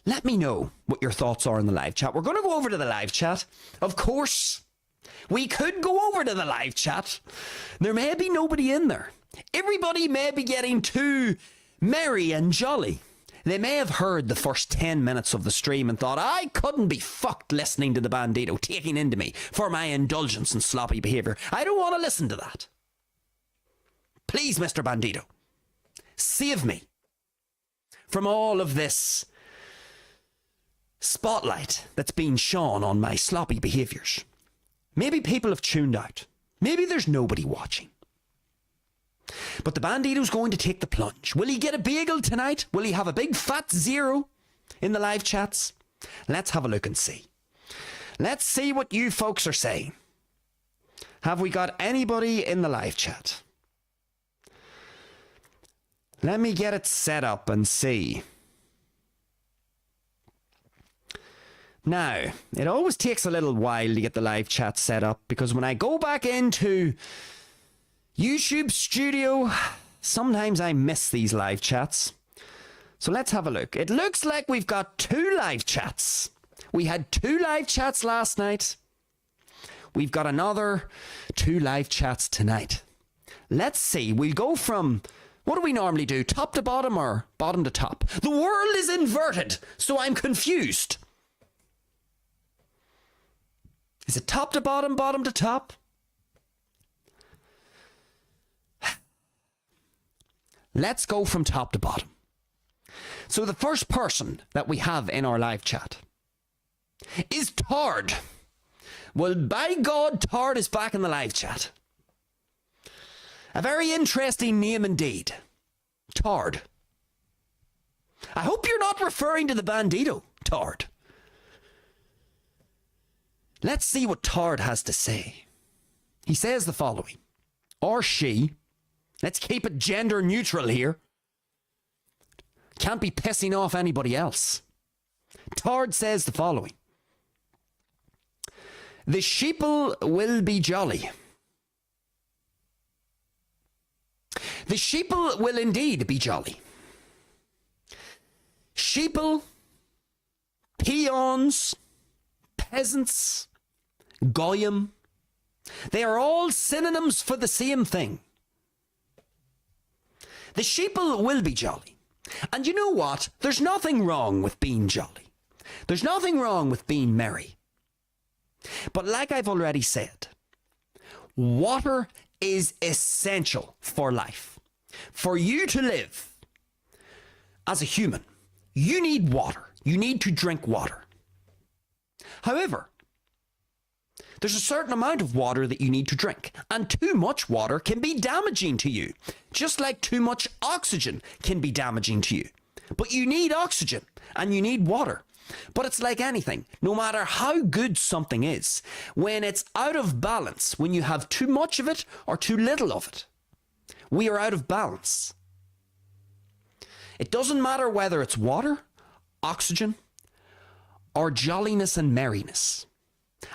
Speaker 1: Let me know what your thoughts are in the live chat. We're going to go over to the live chat. Of course, we could go over to the live chat. There may be nobody in there. Everybody may be getting too merry and jolly. They may have heard the first 10 minutes of the stream and thought, I couldn't be fucked listening to the Bandido taking into me for my indulgence and sloppy behaviour. I don't want to listen to that. Please, Mr. Bandido, save me from all of this spotlight that's being shone on my sloppy behaviours. Maybe people have tuned out. Maybe there's nobody watching. But the Bandido's going to take the plunge. Will he get a bagel tonight? Will he have a big fat 0 in the live chats? Let's have a look and see. Let's see what you folks are saying. Have we got anybody in the live chat? Let me get it set up and see. Now, it always takes a little while to get the live chat set up because when I go back into YouTube Studio, sometimes I miss these live chats. So let's have a look. It looks like we've got 2 live chats. We had 2 live chats last night. We've got another 2 live chats tonight. Let's see. We'll go from, what do we normally do? Top to bottom or bottom to top? The world is inverted, so I'm confused. Is it top to bottom, bottom to top? Let's go from top to bottom. So the first person that we have in our live chat is Tard. Well, by God, Tard is back in the live chat. A very interesting name indeed. Tard. I hope you're not referring to the Bandido, Tard. Let's see what Tard has to say. He says the following. Or she. Let's keep it gender neutral here. Can't be pissing off anybody else. Tard says the following. The sheeple will be jolly. The sheeple will indeed be jolly. Sheeple, peons, peasants, goyim, they are all synonyms for the same thing. The sheeple will be jolly. And you know what? There's nothing wrong with being jolly. There's nothing wrong with being merry. But like I've already said, water is essential for life. For you to live as a human, you need water. You need to drink water. However, there's a certain amount of water that you need to drink, and too much water can be damaging to you, just like too much oxygen can be damaging to you. But you need oxygen and you need water. But it's like anything, no matter how good something is, when it's out of balance, when you have too much of it or too little of it, we are out of balance. It doesn't matter whether it's water, oxygen, or jolliness and merriness.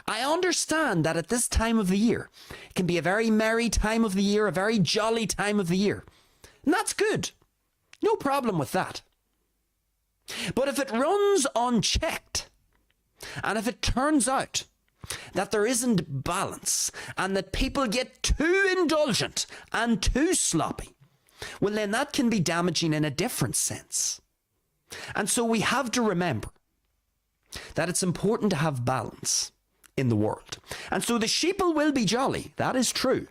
Speaker 1: I understand that at this time of the year, it can be a very merry time of the year, a very jolly time of the year. And that's good. No problem with that. But if it runs unchecked, and if it turns out that there isn't balance, and that people get too indulgent and too sloppy, well then that can be damaging in a different sense. And so we have to remember that it's important to have balance in the world. And so the sheeple will be jolly, that is true.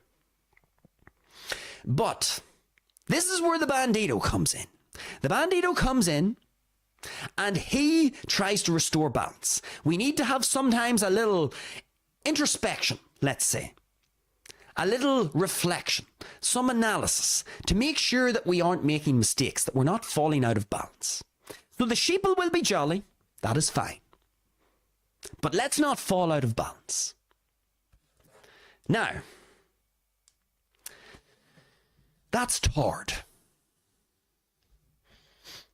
Speaker 1: But this is where the Bandido comes in. The Bandido comes in and he tries to restore balance. We need to have sometimes a little introspection, let's say. A little reflection, some analysis to make sure that we aren't making mistakes, that we're not falling out of balance. So the sheeple will be jolly, that is fine. But let's not fall out of balance. Now, that's tarred.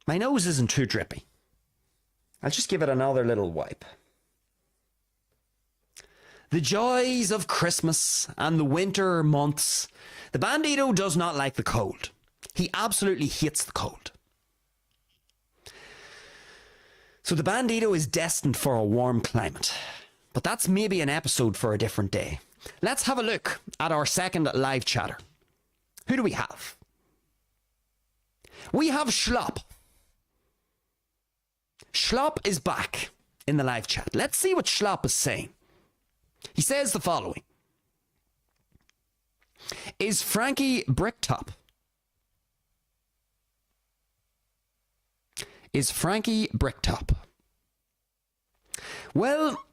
Speaker 1: My nose isn't too drippy. I'll just give it another little wipe. The joys of Christmas and the winter months. The Bandido does not like the cold. He absolutely hates the cold. So the Bandido is destined for a warm climate. But that's maybe an episode for a different day. Let's have a look at our second live chatter. Who do we have? We have Schlop. Schlop is back in the live chat. Let's see what Schlop is saying. He says the following. Is Frankie Bricktop? Is Frankie Bricktop? Well,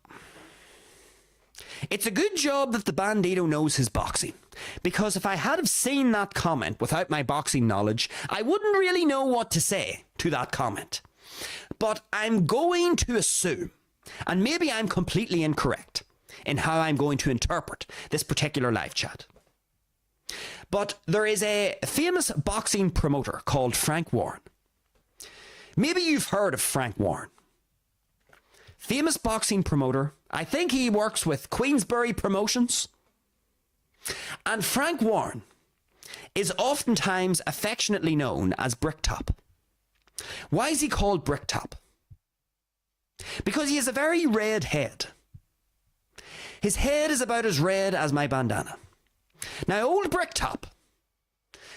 Speaker 1: it's a good job that the Bandido knows his boxing. Because if I had have seen that comment without my boxing knowledge, I wouldn't really know what to say to that comment. But I'm going to assume, and maybe I'm completely incorrect in how I'm going to interpret this particular live chat. But there is a famous boxing promoter called Frank Warren. Maybe you've heard of Frank Warren. Famous boxing promoter. I think he works with Queensberry Promotions. And Frank Warren is oftentimes affectionately known as Bricktop. Why is he called Bricktop? Because he has a very red head. His head is about as red as my bandana. Now, old Bricktop,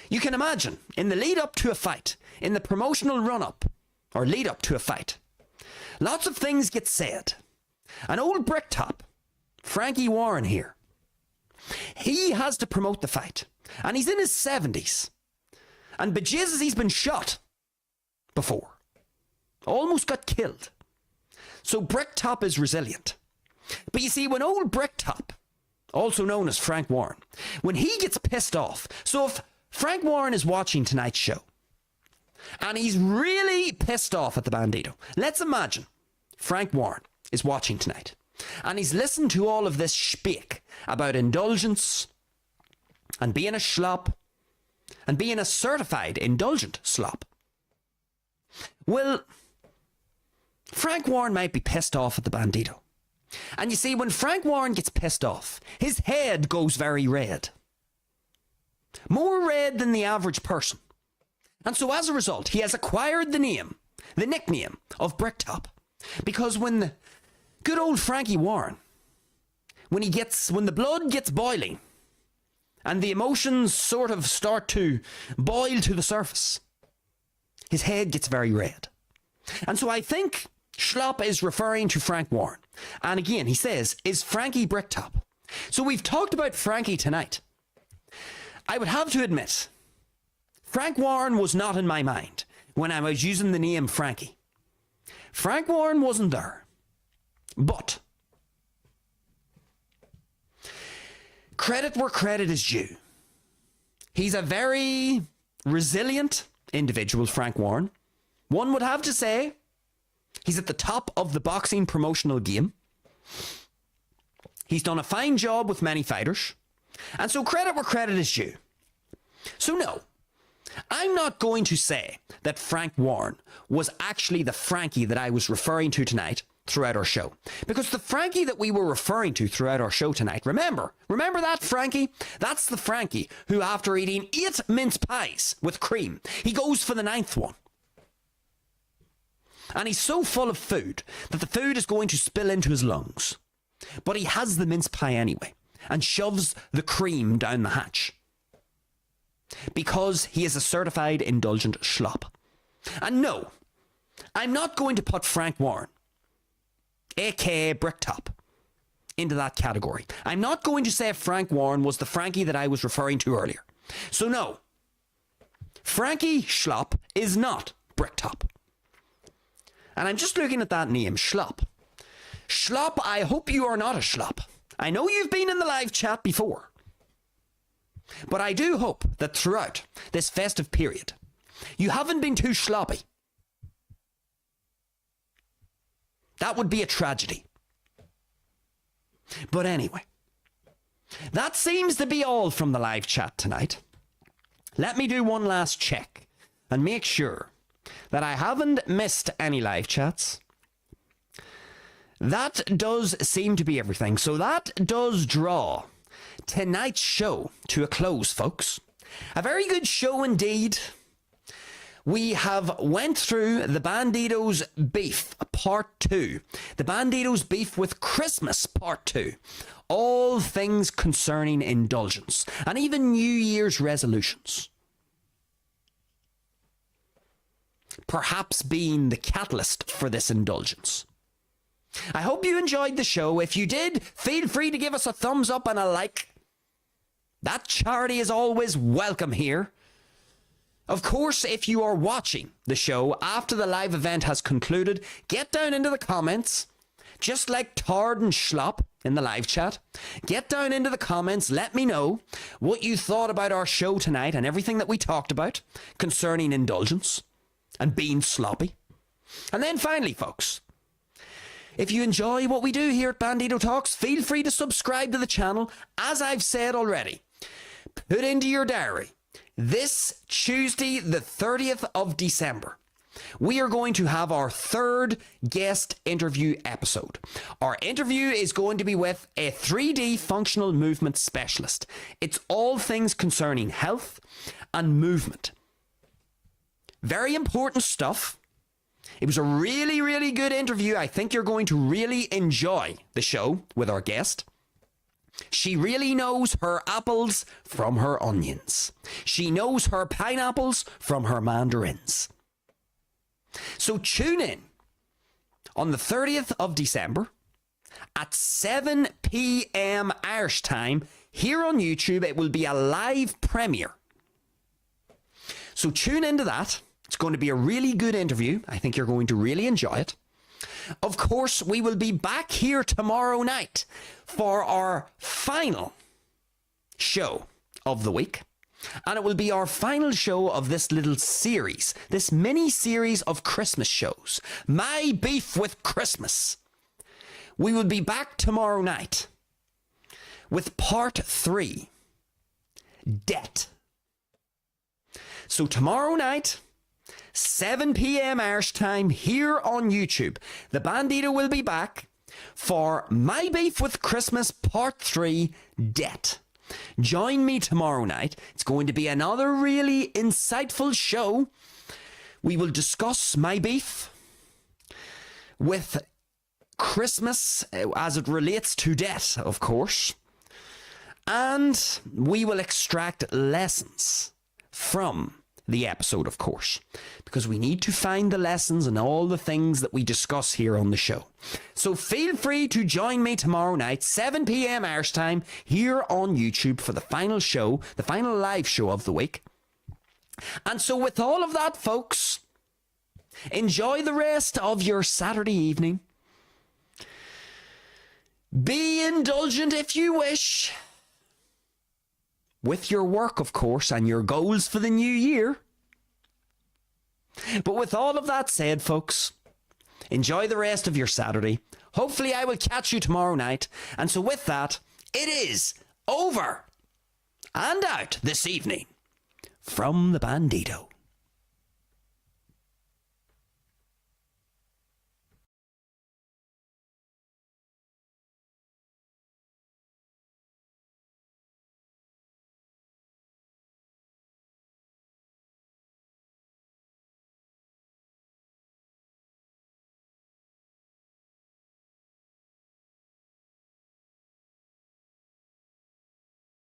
Speaker 1: you can imagine, in the lead up to a fight, in the promotional run-up, or lead up to a fight, lots of things get said. And old Bricktop, Frankie Warren here, he has to promote the fight. And he's in his 70s. And bejesus, he's been shot before. Almost got killed. So Bricktop is resilient. But you see, when old Bricktop, also known as Frank Warren, when he gets pissed off, so if Frank Warren is watching tonight's show, and he's really pissed off at the Bandido, let's imagine Frank Warren is watching tonight, and he's listened to all of this speak about indulgence, and being a slop, and being a certified indulgent slop. Well, Frank Warren might be pissed off at the Bandido. And you see, when Frank Warren gets pissed off, his head goes very red. More red than the average person. And so as a result, he has acquired the nickname of Bricktop. Because when the good old Frankie Warren, when the blood gets boiling, and the emotions sort of start to boil to the surface, his head gets very red. And so I think Schlop is referring to Frank Warren. And again, he says, is Frankie Bricktop? So we've talked about Frankie tonight. I would have to admit, Frank Warren was not in my mind when I was using the name Frankie. Frank Warren wasn't there. But credit where credit is due. He's a very resilient individual, Frank Warren. One would have to say he's at the top of the boxing promotional game. He's done a fine job with many fighters. And so credit where credit is due. So no, I'm not going to say that Frank Warren was actually the Frankie that I was referring to tonight throughout our show. Because the Frankie that we were referring to throughout our show tonight, remember that Frankie? That's the Frankie who, after eating 8 mince pies with cream, he goes for the 9th one. And he's so full of food that the food is going to spill into his lungs. But he has the mince pie anyway and shoves the cream down the hatch. Because he is a certified indulgent schlop. And no, I'm not going to put Frank Warren, aka Bricktop, into that category. I'm not going to say Frank Warren was the Frankie that I was referring to earlier. So no, Frankie Schlop is not Bricktop. And I'm just looking at that name, Schlop. Schlop, I hope you are not a schlop. I know you've been in the live chat before. But I do hope that throughout this festive period, you haven't been too sloppy. That would be a tragedy. But anyway, that seems to be all from the live chat tonight. Let me do one last check and make sure that I haven't missed any live chats. That does seem to be everything. So that does draw tonight's show to a close, folks. A very good show indeed. We have went through the Bandido's beef, part 2. The Bandido's beef with Christmas, part 2. All things concerning indulgence and even New Year's resolutions. Perhaps being the catalyst for this indulgence. I hope you enjoyed the show. If you did, feel free to give us a thumbs up and a like. That charity is always welcome here. Of course, if you are watching the show after the live event has concluded, get down into the comments, just like Tard and Schlop in the live chat. Get down into the comments, let me know what you thought about our show tonight and everything that we talked about concerning indulgence and being sloppy. And then finally, folks, if you enjoy what we do here at Bandido Talks, feel free to subscribe to the channel. As I've said already, put into your diary, this Tuesday, the 30th of December, we are going to have our 3rd guest interview episode. Our interview is going to be with a 3D functional movement specialist. It's all things concerning health and movement. Very important stuff. It was a really, really good interview. I think you're going to really enjoy the show with our guest. She really knows her apples from her onions. She knows her pineapples from her mandarins. So tune in on the 30th of December at 7 p.m. Irish time here on YouTube. It will be a live premiere. So tune into that. It's going to be a really good interview. I think you're going to really enjoy it. Of course, we will be back here tomorrow night for our final show of the week. And it will be our final show of this little series, this mini series of Christmas shows. My Beef with Christmas. We will be back tomorrow night with part 3, Debt. So tomorrow night, 7 p.m. Irish time here on YouTube. The Bandido will be back for My Beef with Christmas Part 3, Debt. Join me tomorrow night. It's going to be another really insightful show. We will discuss my beef with Christmas as it relates to debt, of course. And we will extract lessons from the episode, of course, because we need to find the lessons and all the things that we discuss here on the show. So feel free to join me tomorrow night, 7 p.m. Irish time, here on YouTube for the final show, the final live show of the week. And so with all of that, folks, enjoy the rest of your Saturday evening. Be indulgent if you wish. With your work, of course, and your goals for the new year. But with all of that said, folks, enjoy the rest of your Saturday. Hopefully I will catch you tomorrow night. And so with that, it is over and out this evening from the Bandido.